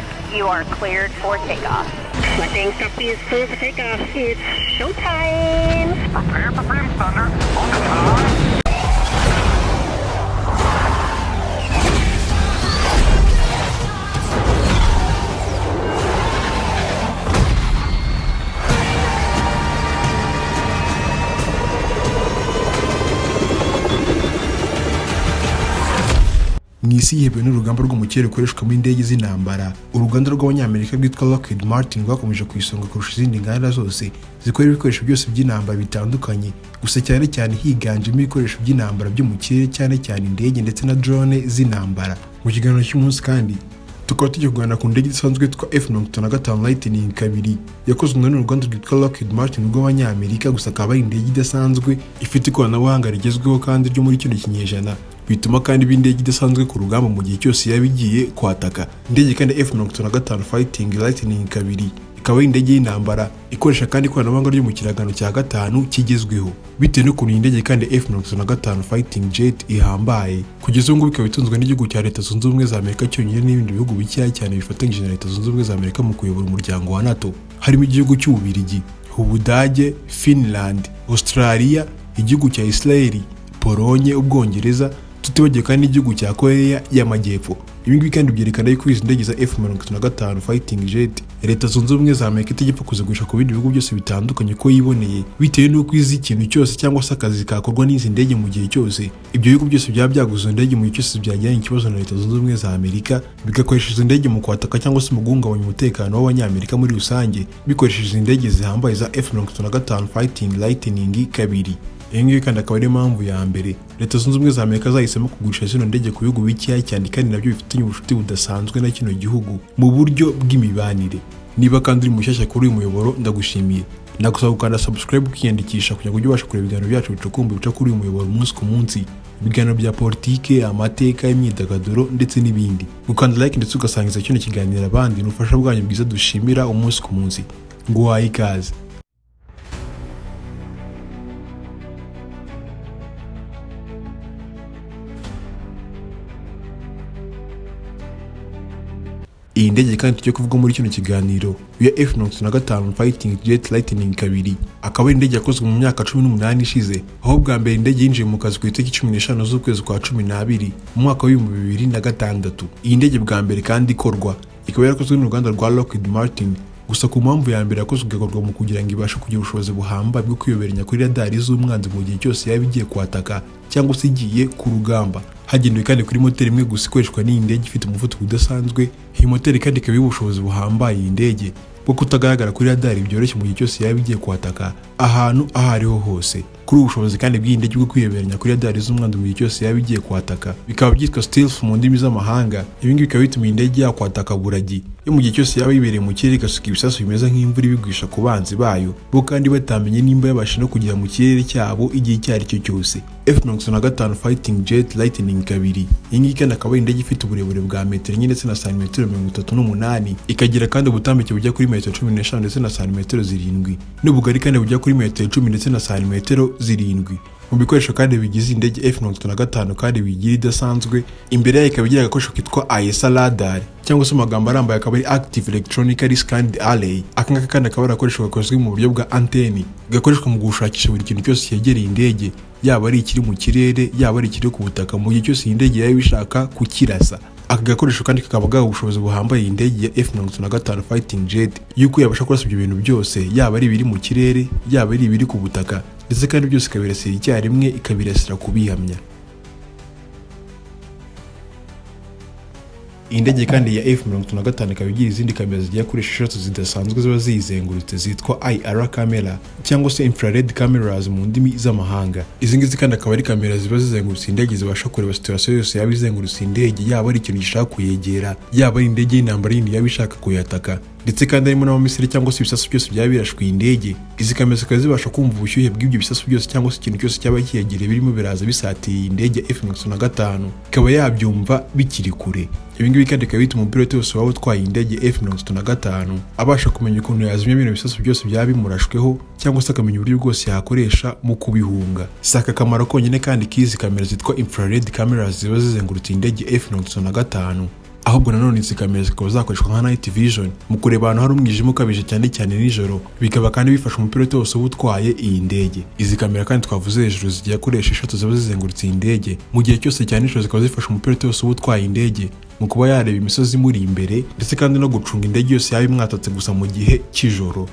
traffic. You are cleared for takeoff. Flipping copy is clear for takeoff. It's showtime. Prepare for Brim Thunder. On the time. Mwisi yihebwe n'urugamba rwo mu kirere rukoreshwamo indege z'intambara. Uruganda rw'abanyamerika rwitwa Lockheed Martin rwakomeje ku isonga kurusha izindi nganda zose zikora ibikoresho byose by'intambara bitandukanye, gusa cyane cyane higanjemo ibikoresho by'intambara byo mu kirere, cyane cyane indege ndetse na drone z'intambara. Mu kiganiro cy'umunsi kandi tukaba tugiye kuganira ku ndege idasanzwe yitwa F-55 Lightning II yakozwe n'uruganda rwitwa Lockheed Martin rw'abanyamerika, gusa akaba ari indege idasanzwe ifite ikoranabuhanga rigezweho kandi ryo muri kino kinyejana, bituma kandi b'indege idasanzwe ku rugamba mu gihe cyose yaba igiye kwataka. Indege kandi F-55 Fighting Lightning II ikaba ari indege y'intambara ikoresha kandi ikoranabuhanga ryo mu kiragano cya gatanu kigezweho. Bitewe n'ukuntu iyi ndege kandi F-55 Fighting Jet ihambaye, kugeza ubu ngubu ikaba itunzwe n'igihugu cya Leta Zunze Ubumwe za Amerika cyonyine n'ibindi bihugu bikeya cyane bifatanyije na Leta Zunze Ubumwe za Amerika mu kuyobora umuryango wa NATO, harimo igihugu cy'Ububirigi, Ubudage, Finland, Australia, igihugu cya Israel, Polonye, Ubwongereza, tutibagiwe kandi n'igihugu cya Korea y'Amajyepfo. Ibi ngibi kandi byerekana yuko izi ndege za F-55 Fighting Jet Leta Zunze Ubumwe za Amerika itegeka kuzigurisha ku bindi bihugu byose bitandukanye ko yiboneye, bitewe n'uko izi ikintu cyose cyangwa se akazi kakorwa n'izi ndege mu gihe cyose. Ibyo bihugu byose byaba byaguze indege mu gihe cyose byagiranye ikibazo na Leta Zunze Ubumwe za Amerika, bigakoresha izi ndege mu kwataka cyangwa se mu guhungabanya umutekano w'abanyamerika muri rusange, bikoresheje izi ndege zihambaye za F-55 Fighting Lightning II. Iyi ngiyi kandi akaba ari mpamvu ya mbere Leta Zunze Ubumwe za Amerika zahisemo kugurisha zino ndege ku bihugu bikeya cyane kandi nabyo bifitanye ubucuti budasanzwe na kino gihugu mu buryo bw'imibanire. Niba kandi uri mushyashya kuri uyu muyoboro, ndagushimiye. Nagusaba gukanda subscribe ukiyandikisha kugira ngo ujye ubasha kureba ibiganiro byacu bicukumbuye bica kuri uyu muyoboro umunsi ku munsi, ibiganiro bya politike, amateka, imyidagaduro ndetse n'ibindi. Gukanda like ndetse ugasangiza kino kiganiro abandi ni ubufasha bwanyu bwiza dushimira umunsi ku munsi. Nguhaye ikaze. Iyi ndege kandi tujye kuvuga muri kino kiganiro ya F-55 Fighting Jet Lightning II akaba ari indege yakozwe mu myaka 18 ishize, aho bwa mbere indege yinjiye mu kazi ku itariki 15 z'ukwezi kwa 12 mu mwaka wa 2006. Iyi ndege bwa mbere kandi ikorwa ikaba yarakozwe n'uruganda rwa Lockheed Martin, gusa ku mpamvu ya mbere yakozwe igakorwa mu kugira ngo ibashe kugira ubushobozi buhambaye bwo kwiyoberanya kuri radari z'umwanzi mu gihe cyose yaba igiye kwataka cyangwa se igiye ku rugamba. Hagendewe kandi kuri moteri imwe gusa ikoreshwa n'iyi ndege ifite umuvuduko udasanzwe. Iyi moteri kandi ikaba ubushobozi buhambaye iyi ndege bwo kutagaragara kuri radari byoroshye mu gihe cyose yaba igiye kwataka ahantu aho ariho hose. Kuri ubushobozi kandi bw'iyi ndege bwo kwiyoberanya kuri radari z'umwanzi mu gihe cyose yaba igiye kwataka bikaba byitwa stealth mu ndimi z'amahanga. Ibi ngibi bikaba bituma iyi ndege yakwataka buragi yo mu gihe cyose yaba yibereye mu kirere igasuka ibisasu bimeze nk'imvura ibigwisha ku banzi bayo, bo kandi batamenye nimba yabasha no kugera mu kirere cyabo igihe icyo ari cyo cyose. F-55 Fighting Jet Lightning II iyi ngiyi kandi akaba ari indege ifite uburebure bwa metero enye ndetse na santimetero 38, ikagira kandi ubutambike bujya kuri metero 15 ndetse na santimetero 7, n'ubugari kandi bujya kuri metero 10 ndetse na santimetero 7. Mu bikoresho kandi bigize indege F-55 kandi bigira idasanzwe, imbere yayo ikaba igira agakoresho kitwa ISA radar cyangwa se amagambo arambaye akaba ari Active Electronically Scanned Array. Aka ngaka kandi akaba ari agakoresho gakozwe mu buryo bwa anteni, gakoreshwa mu gushakisha buri kintu cyose cyegereye indege, yaba ari ikiri mu kirere yaba ari ikiri ku butaka, mu gihe cyose iyi ndege yaba ishaka kukirasa. Aka gakoresho kandi kakaba gaha ubushobozi buhambaye iyi ndege ya F-55 Fighting Jet yuko yabasha kurasa ibyo bintu byose, yaba ari ibiri mu kirere yaba ari ibiri ku butaka, ndetse kandi byose ikabirasira icyarimwe, ikabirasira kubihamya. Iyi ndege kandi ya F-55 ikaba igira izindi kamera zigiye kuri 6 zidasanzwe ziba ziyizengurutse zitwa IR camera cyangwa se infrared cameras mu ndimi z'amahanga. Izi ngizi kandi akaba ari kamera ziba zizengurutse indege zibasha kureba situation yose yaba izengurutse indege, yaba ari ikintu gishaka kuyegera, yaba ari indege y'intambara yindi yaba ishaka kuyataka, ndetse kandi harimo n'amamisiri cyangwa se ibisasu byose byaba birashwe indege. Izi kamera zikaba zibasha kumva ubushyuhe bw'ibyo bisasu byose cyangwa se ikintu cyose cyaba kiyegereye birimo biraza bisatiye indege F-55, ikaba yabyumva bikiri kure. Ibi ngibi kandi bikaba bituma umupilote wese waba utwaye indege F-55 abasha kumenya ukuntu yazimya bino bisasu byose byaba bimurashweho cyangwa se akamenya uburyo bwose yakoresha mu kubihunga. Saka kamaro konyine kandi k'izi kamera zitwa infrared cameras ziba zizengurutse indege F-55, ahubwo nanone izi kamera zikaba zakoreshwa nka night vision mu kureba ahantu hari umwijima ukabije cyane cyane nijoro, bikaba kandi bifasha umupilote wose uba utwaye iyi ndege. Izi kamera kandi twavuze hejuru zigiye koresha 3 ziba zizengurutse iyi ndege, mu gihe cyose cyane nijoro zikaba zifasha umupilote wose uba utwaye indege mu kuba yareba imisozi imuri imbere ndetse kandi no gucunga indege yose yaba imwatatse gusa mu gihe cy'ijoro.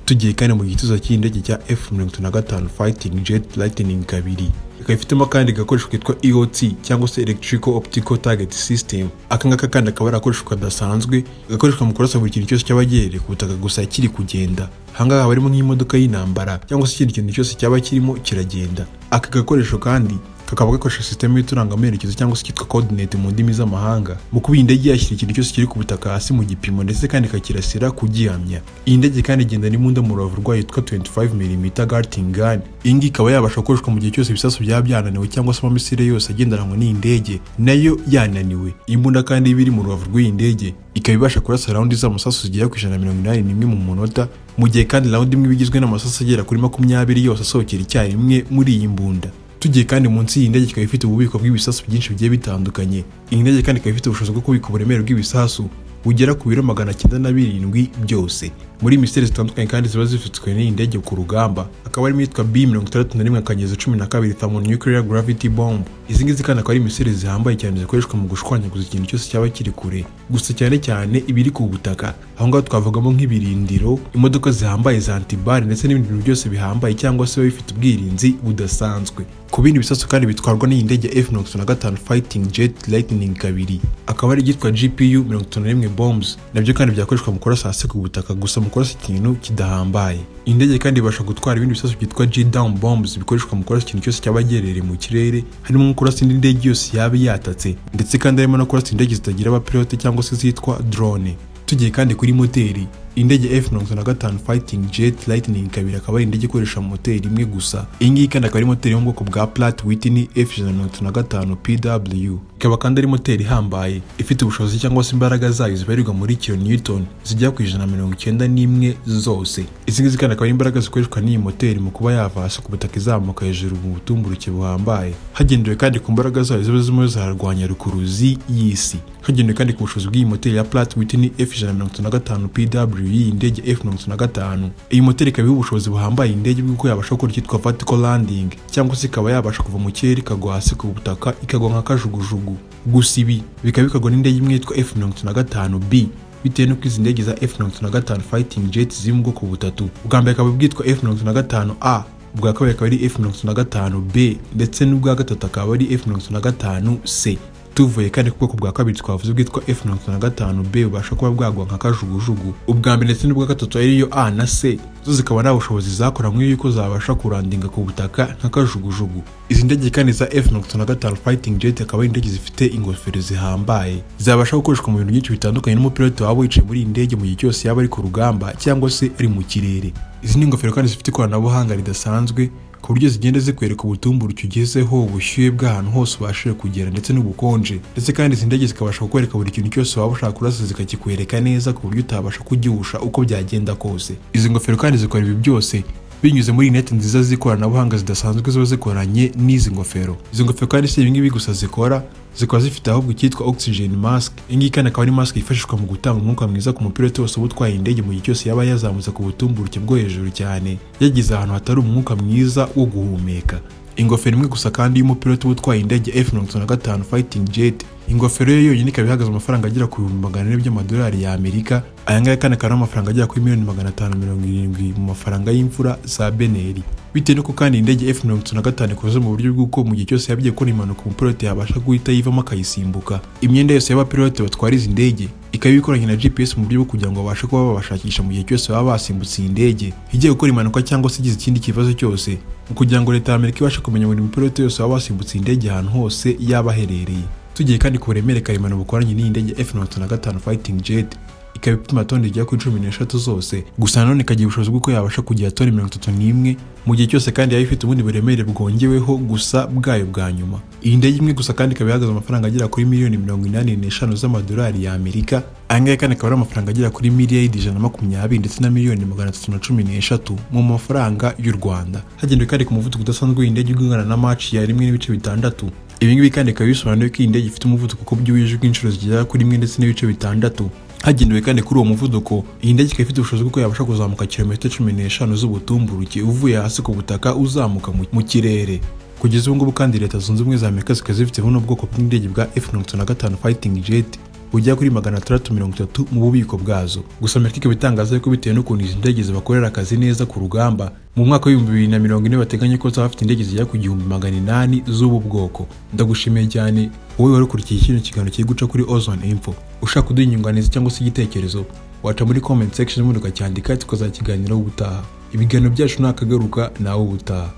Tugiye kandi mu gituza cy'indege cya F-35 Fighting Jet Lightning kabiri, ikaba ifitemo kandi gakoresho kitwa EOT cyangwa se Electrical Optical Target System. Akangaka kandi akaba ari agakoresho kadasanzwe gakoreshwa mu kurasa buri kintu cyose cy'abagerere ku butaka gusa kiri kugenda. Ahangaha harimo nk'imodoka y'intambara cyangwa se ikindi kintu cyose cyaba kirimo kiragenda. Aka gakoresho kandi kakaba gakoresha system y'uturangamerekezo cyangwa se kitwa coordinate mu ndimi z'amahanga mu kuba indege yashyira ikintu cyose kiri ku butaka hasi mu gipimo ndetse kandi kakirasira kugihamya. Iyi ndege kandi igenda n'imbunda mu rubavu rwayo yitwa 25mm Gatling gun. Iyi ngiyi ikaba yabasha gukoreshwa mu gihe cyose ibisasu byaba byananiwe cyangwa se amamisire yose agendanwa n'iyi ndege nayo yananiwe. Imbunda kandi biri mu rubavu rw'iyi ndege ikaba ibasha kurasa round z'amasasu zigera ku 181 mu munota, mu gihe kandi round imwe bigizwe n'amasasu agera kuri 20 yose asohokera icyarimwe muri iyi mbunda. Tugiye kandi munsi y'indege ikaba ifite ububiko bw'ibisasu byinshi bigiye bitandukanye. Iyi ndege kandi ikaba ifite ubushobozi bwo kubika uburemere bw'ibisasu bugera ku biro 907 byose. Muri misile zitandukanye kandi ziba zifitwe n'iyi ndege ku rugamba, akaba ari yitwa B-61-12 thermonuclear gravity bomb. Izi ngizi kandi akaba ari misile zihambaye cyane zikoreshwa mu gushwanyaguza ikintu cyose cyaba kiri kure, gusa cyane cyane ibiri ku butaka. Aho ngaho twavugamo nk'ibirindiro, imodoka zihambaye za antibari ndetse n'ibindi bintu byose bihambaye cyangwa se bifite ubwirinzi budasanzwe. Ku bindi bisasu kandi bitwarwa n'iyi ndege F-35 Fighting Jet Lightning kabiri, akaba ari igitwa GPU-51 bombs, nabyo kandi byakoreshwa mu kurasa hasi ku butaka gusa mu kurasa ikintu kidahambaye. Indege kandi ibasha gutwara ibindi bisasu byitwa G-down bombs bikoreshwa mu kurasa ikintu cyose cyabagerere mu kirere, harimo nko kurasa indi ndege yose yaba yatatse ndetse kandi harimo no kurasa indege zitagira abapilote cyangwa se zitwa drone. Tugiye kandi kuri moteri, indege F-35 Fighting Jet Lightning kabiri akaba ari indege ikoresha moteri imwe gusa. Iyi ngiyi kandi akaba ari moteri yo mu bwoko bwa Pratt Whitney F-135 PW, ikaba kandi ari moteri ihambaye ifite ubushobozi cyangwa se imbaraga zayo zibarirwa muri kilonewton zijya ku 191 zose. Izi ngizi kandi akaba ari imbaraga zikoreshwa n'iyi moteri mu kuba yava hasi ku butaka izamuka hejuru mu butumburuke buhambaye, hagendewe kandi ku mbaraga zayo ziba zirimo zararwanya rukuruzi y'isi. Hagendewe kandi ku bushobozi bw'iyi moteri ya Pratt Whitney F-135 PW iyi ndege F-35. Iyi moteri ikaba ubushobozi buhambaye indege bw'uko yabasha gukora icyitwa vertical landing cyangwa se ikaba yabasha kuva mu kirere ikagwa hasi ku butaka ikagwa nka kajugujugu. Gusa ibi bikaba bikagwa n'indege imwe yitwa F-35B bitewe n'uko izi ndege za F-35 Fighting Jet ziri mu bwoko butatu. Ubwa mbere akaba bwitwa F-35A, ubwa kabiri akaba ari F-35B ndetse n'ubwa gatatu akaba ari F-35C. Tuvuye kandi ku bwoko bwa kabiri twavuze bwitwa F-35B bubasha kuba bwagwa nka kajugujugu. Ubwa mbere ndetse n'ubwa gatatu ariyo A na C, zo zikaba nta bushobozi zakoranywe yuko zabasha kurandinga ku butaka nka kajugujugu. Izi ndege kandi za F-35 Fighting Jet akaba ari indege zifite ingofero zihambaye zabasha gukoreshwa mu bintu byinshi bitandukanye n'umupilote waba wicaye muri iyi ndege mu gihe cyose yaba ari ku rugamba cyangwa se ari mu kirere. Izi ni ingofero kandi zifite ikoranabuhanga ridasanzwe ku buryo zigenda zikwereka ubutumburuke ugezeho, ubushyuhe bw'ahantu hose ubashije kugera ndetse n'ubukonje, ndetse kandi izi ndege zikabasha kukwereka buri kintu cyose waba ushaka kurasa zikakikwereka neza ku buryo utabasha kugihusha uko byagenda kose. Izi ngofero kandi zikora ibi byose binyuze muri net nziza z'ikoranabuhanga zidasanzwe ziba zikoranye n'izi ngofero. Izi ngofero kandi si ibingibi gusa zikora, zikaba zifite ahubwo icyitwa oxygen mask. Iyi kandi akaba ari mask yifashishwa mu gutanga umwuka mwiza ku mupilote wose utwaye indege mu gihe cyose yaba yazamutse ku butumburuke bwo hejuru cyane, yagize ahantu hatari umwuka mwiza wo guhumeka. Ingofero imwe gusa kandi y'umupilote utwaye indege F-35 Fighting Jet, ingofero yo yonyine ikaba ihagaze amafaranga agera ku $400 by'amadolari ya Amerika. Aya ngaya kandi akaba ari amafaranga agera kuri $570,000 mu mafaranga y'imfura za Beneri. Bitewe n'uko kandi indege F-35 ikoze mu buryo bw'uko mu gihe cyose yabiye gukora impanuka umupilote yabasha guhita yivamo akayisimbuka. Imyenda yose y'abapilote batwara izi ndege ikaba ikoranye na GPS mu buryo bwo kugira ngo babashe kuba babashakisha mu gihe cyose baba basimbutse iyi ndege igiye gukora impanuka cyangwa se igize ikindi kibazo cyose, kugira ngo leta ya Amerika ibashe kumenya buri mupilote yose waba wasimbutse iyi ndege ahantu hose yaba aherereye. Tugiye kandi ku buremere karemano bukoranye n'iyi ndege F-35 Fighting Jet, ikaba ipima toni igera kuri 13 zose, gusa nanone ikagira ubushobozi bw'uko yabasha kugira toni 31 mu gihe cyose kandi yaba ifite ubundi buremere bwongeweho gusa bwayo bwa nyuma. Iyi ndege imwe gusa kandi ikaba ihagaze amafaranga agera kuri $185 z'amadolari ya Amerika. Aya ngaya kandi akaba ari amafaranga agera kuri $120 ndetse na $313 mu mafaranga y'u Rwanda. Hagendewe kandi ku muvuduko udasanzwe w'indege ugana na Mach ya 1.6. Ibi ngibi kandi bikaba bisobanuye ko iyi ndege ifite umuvuduko ku buryo wijwe inshuro zigera kuri 1 ndetse n'ibice 6. Hagendewe kandi kuri uwo muvuduko, iyi ndege ikaba ifite ubushobozi bwo yabasha kuzamuka kilometero 15 z'ubutumburuke uvuye hasi ku butaka uzamuka mu kirere. Kugeza ubu ngubu kandi Leta Zunze Ubumwe za Amerika zikaba zifite buno bwoko bw'indege bwa F-35 fighting jet bujya kuri 630 mu bubiko bwazo. Gusa Amerika ikaba itangaza ko bitewe n'ukuntu izi ndege zibakorera akazi neza ku rugamba, mu mwaka wa 2040 bateganya ko zafite indege zijya ku 1800 z'ubu bwoko. Ndagushimiye cyane wowe wari ukurikiye kino kiganiro kiri guca kuri Ozone Info. Ushaka kuduha inyunganizi cyangwa se igitekerezo, waca muri comment section muri ukacyandika tukazakiganiraho ubutaha. Ibiganiro byacu nakagaruka nawe ubutaha.